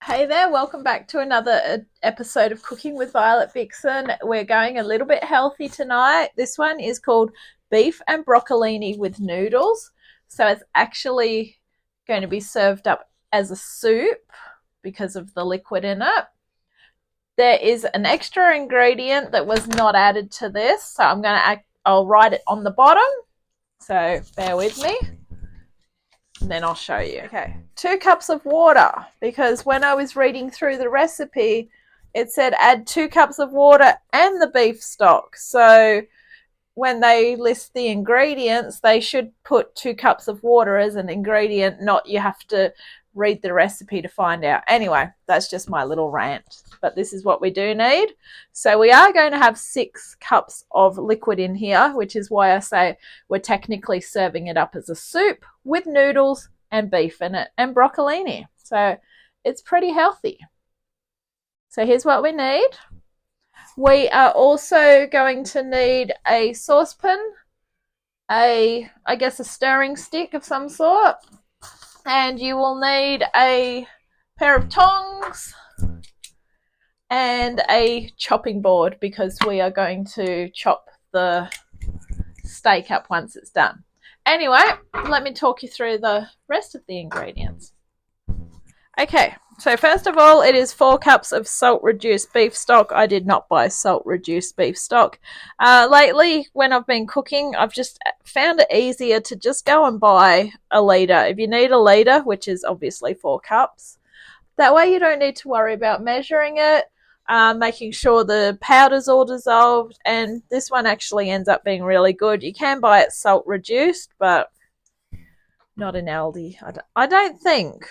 Hey there, welcome back to another episode of Cooking with Violet Vixen. We're going a little bit healthy tonight. This one is called beef and broccolini with noodles. So it's actually going to be served up as a soup because of the liquid in it. There is an extra ingredient that was not added to this, so I'll write it on the bottom. So bear with me. And then I'll show you. Okay, 2 cups of water, because when I was reading through the recipe, it said add 2 cups of water and the beef stock. So when they list the ingredients, they should put 2 cups of water as an ingredient, not you have to read the recipe to find out. Anyway, that's just my little rant, but this is what we do need. So we are going to have 6 cups of liquid in here, which is why I say we're technically serving it up as a soup with noodles and beef in it and broccolini. So it's pretty healthy. So here's what we need. We are also going to need a saucepan, I guess a stirring stick of some sort, and you will need a pair of tongs and a chopping board, because we are going to chop the steak up once it's done. Anyway, let me talk you through the rest of the ingredients. Okay, so first of all, it is 4 cups of salt-reduced beef stock. I did not buy salt-reduced beef stock. Lately, when I've been cooking, I've just found it easier to just go and buy a litre. If you need a litre, which is obviously 4 cups, that way you don't need to worry about measuring it, making sure the powder's all dissolved, and this one actually ends up being really good. You can buy it salt-reduced, but not in Aldi. I don't think...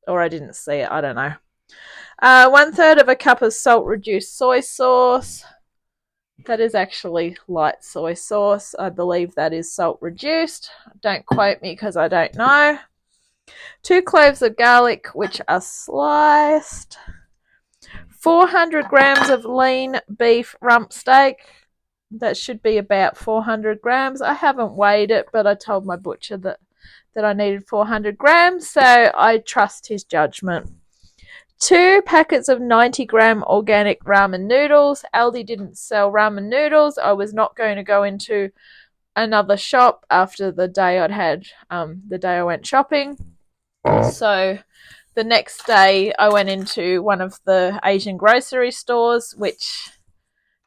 or I didn't see it, I don't know. 1/3 of a cup of salt-reduced soy sauce. That is actually light soy sauce. I believe that is salt-reduced. Don't quote me because I don't know. 2 cloves of garlic, which are sliced. 400 grams of lean beef rump steak. That should be about 400 grams. I haven't weighed it, but I told my butcher that I needed 400 grams, so I trust his judgment. 2 packets of 90-gram organic ramen noodles. Aldi didn't sell ramen noodles. I was not going to go into another shop after the day the day I went shopping. So the next day I went into one of the Asian grocery stores, which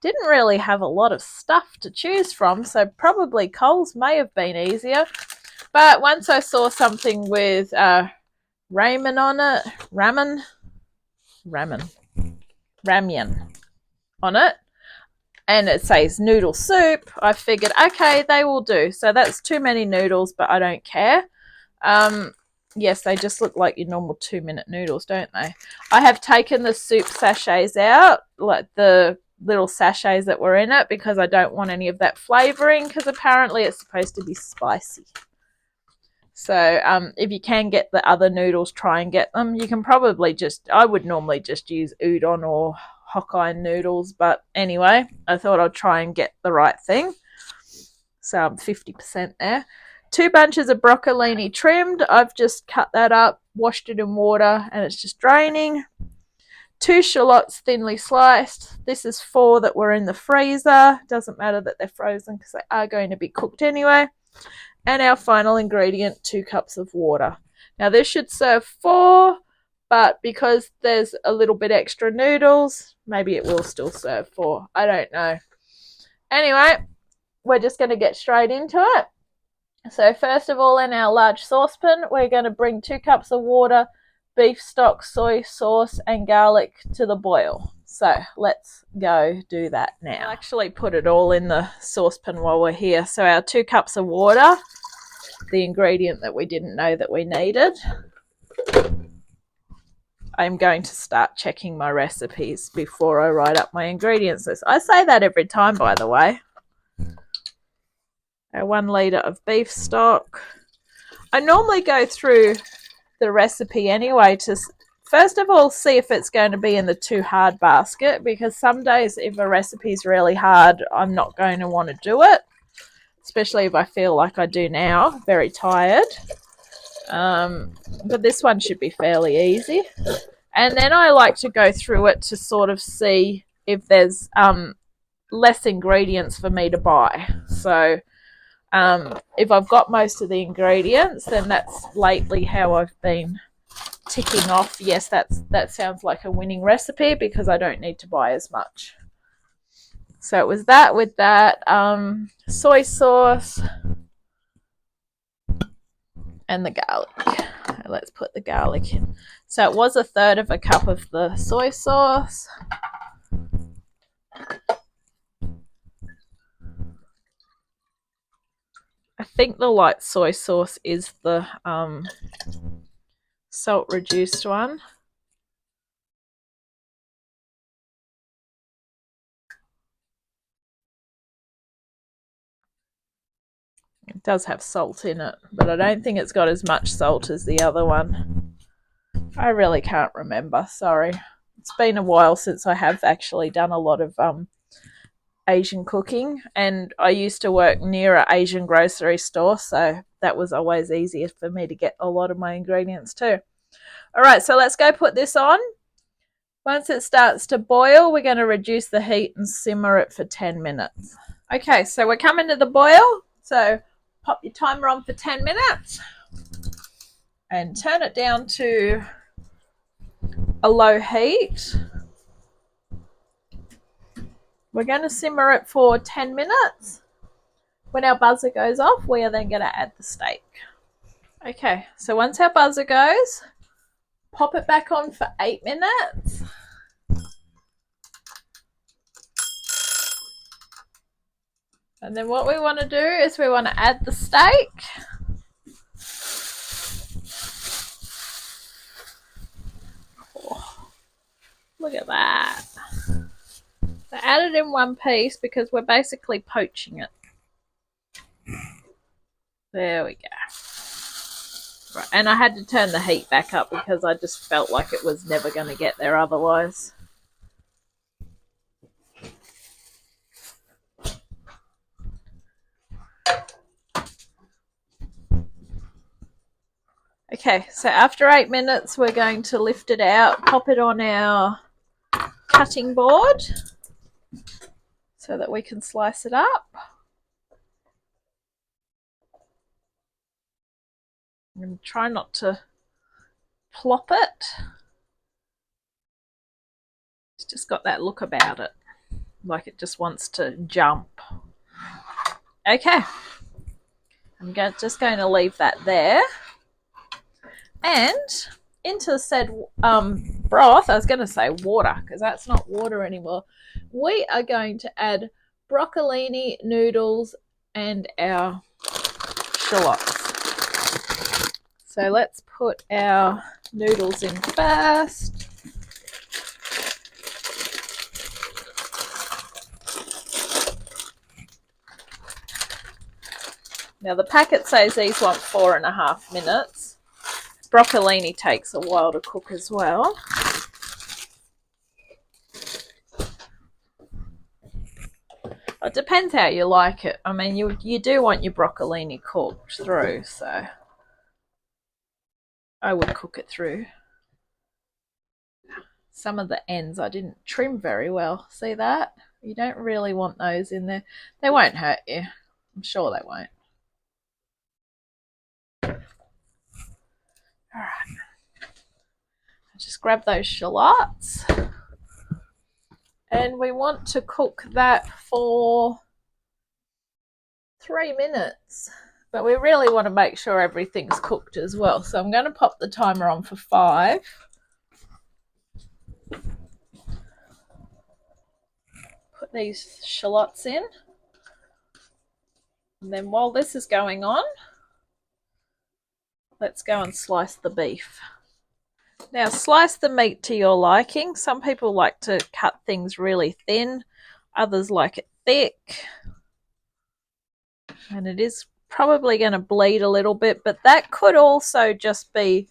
didn't really have a lot of stuff to choose from, so probably Coles may have been easier. But once I saw something with ramen on it, ramyun on it, and it says noodle soup, I figured, okay, they will do. So that's too many noodles, but I don't care. Yes, they just look like your normal 2-minute noodles, don't they? I have taken the soup sachets out, like the little sachets that were in it, because I don't want any of that flavouring, because apparently it's supposed to be spicy. So if you can get the other noodles, try and get them. You can probably I would normally just use udon or Hokkien noodles, but anyway, I thought I'd try and get the right thing. So I'm 50% there. 2 bunches of broccolini trimmed. I've just cut that up, washed it in water, and it's just draining. 2 shallots thinly sliced. This is 4 that were in the freezer. Doesn't matter that they're frozen because they are going to be cooked anyway. And our final ingredient, 2 cups of water. Now this should serve 4, but because there's a little bit extra noodles, maybe it will still serve 4. I don't know. Anyway, we're just going to get straight into it. So first of all, in our large saucepan, we're going to bring 2 cups of water, beef stock, soy sauce, and garlic to the boil. So let's go do that now. I'll actually put it all in the saucepan while we're here. So our 2 cups of water, the ingredient that we didn't know that we needed. I'm going to start checking my recipes before I write up my ingredients list. I say that every time, by the way. Our 1 litre of beef stock. I normally go through the recipe anyway to first of all see if it's going to be in the too hard basket, because some days if a recipe is really hard, I'm not going to want to do it, especially if I feel like I do now, very tired. But this one should be fairly easy. And then I like to go through it to sort of see if there's less ingredients for me to buy. So if I've got most of the ingredients, then that's lately how I've been ticking off, yes, that sounds like a winning recipe because I don't need to buy as much. So it was that with that soy sauce and the garlic. Let's put the garlic in. So it was 1/3 of a cup of the soy sauce. I think the light soy sauce is the salt reduced one. It does have salt in it, but I don't think it's got as much salt as the other one. I really can't remember, sorry. It's been a while since I have actually done a lot of Asian cooking, and I used to work near an Asian grocery store, so that was always easier for me to get a lot of my ingredients too. All right, so let's go put this on. Once it starts to boil, we're going to reduce the heat and simmer it for 10 minutes. Okay, so we're coming to the boil, so pop your timer on for 10 minutes and turn it down to a low heat. We're going to simmer it for 10 minutes. When our buzzer goes off, we are then going to add the steak. Okay, so once our buzzer goes, pop it back on for 8 minutes. And then what we want to do is we want to add the steak. Oh, look at that. So add it in one piece because we're basically poaching it. There we go. Right, and I had to turn the heat back up because I just felt like it was never going to get there otherwise. Okay, so after 8 minutes, we're going to lift it out, pop it on our cutting board so that we can slice it up. I'm going to try not to plop it. It's just got that look about it, like it just wants to jump. Okay, I'm just going to leave that there. And into said broth, I was going to say water because that's not water anymore. We are going to add broccolini, noodles, and our shallots. So let's put our noodles in first. Now the packet says these want 4.5 minutes. Broccolini takes a while to cook as well. It depends how you like it. I mean, you do want your broccolini cooked through, so I would cook it through. Some of the ends I didn't trim very well. See that? You don't really want those in there. They won't hurt you. I'm sure they won't. All right. Just grab those shallots. And we want to cook that for 3 minutes. But we really want to make sure everything's cooked as well. So I'm going to pop the timer on for 5. Put these shallots in. And then while this is going on, let's go and slice the beef. Now slice the meat to your liking. Some people like to cut things really thin. Others like it thick. And it is probably going to bleed a little bit, but that could also just be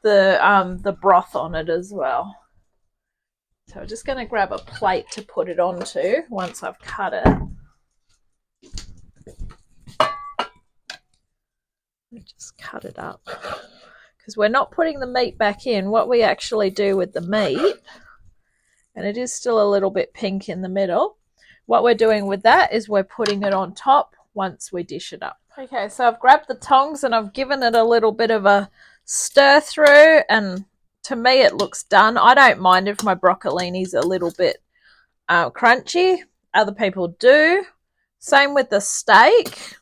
the broth on it as well. So I'm just going to grab a plate to put it onto once I've cut it. Just cut it up because we're not putting the meat back in. What we actually do with the meat, and it is still a little bit pink in the middle, what we're doing with that is we're putting it on top once we dish it up. Okay, so I've grabbed the tongs and I've given it a little bit of a stir through, and to me it looks done. I don't mind if my broccolini's a little bit crunchy. Other people do. Same with the steak.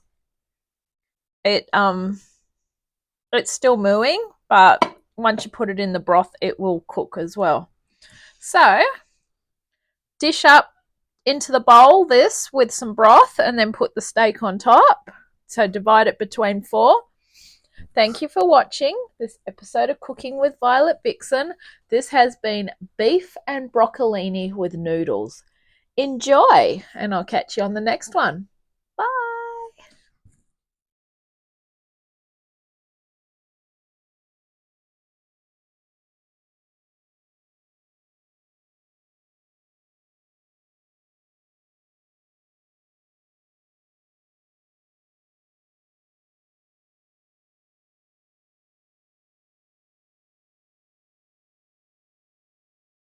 It's still mooing, but once you put it in the broth, it will cook as well. So dish up into the bowl this with some broth and then put the steak on top. So divide it between 4. Thank you for watching this episode of Cooking with Violet Vixen. This has been beef and broccolini with noodles. Enjoy, and I'll catch you on the next one.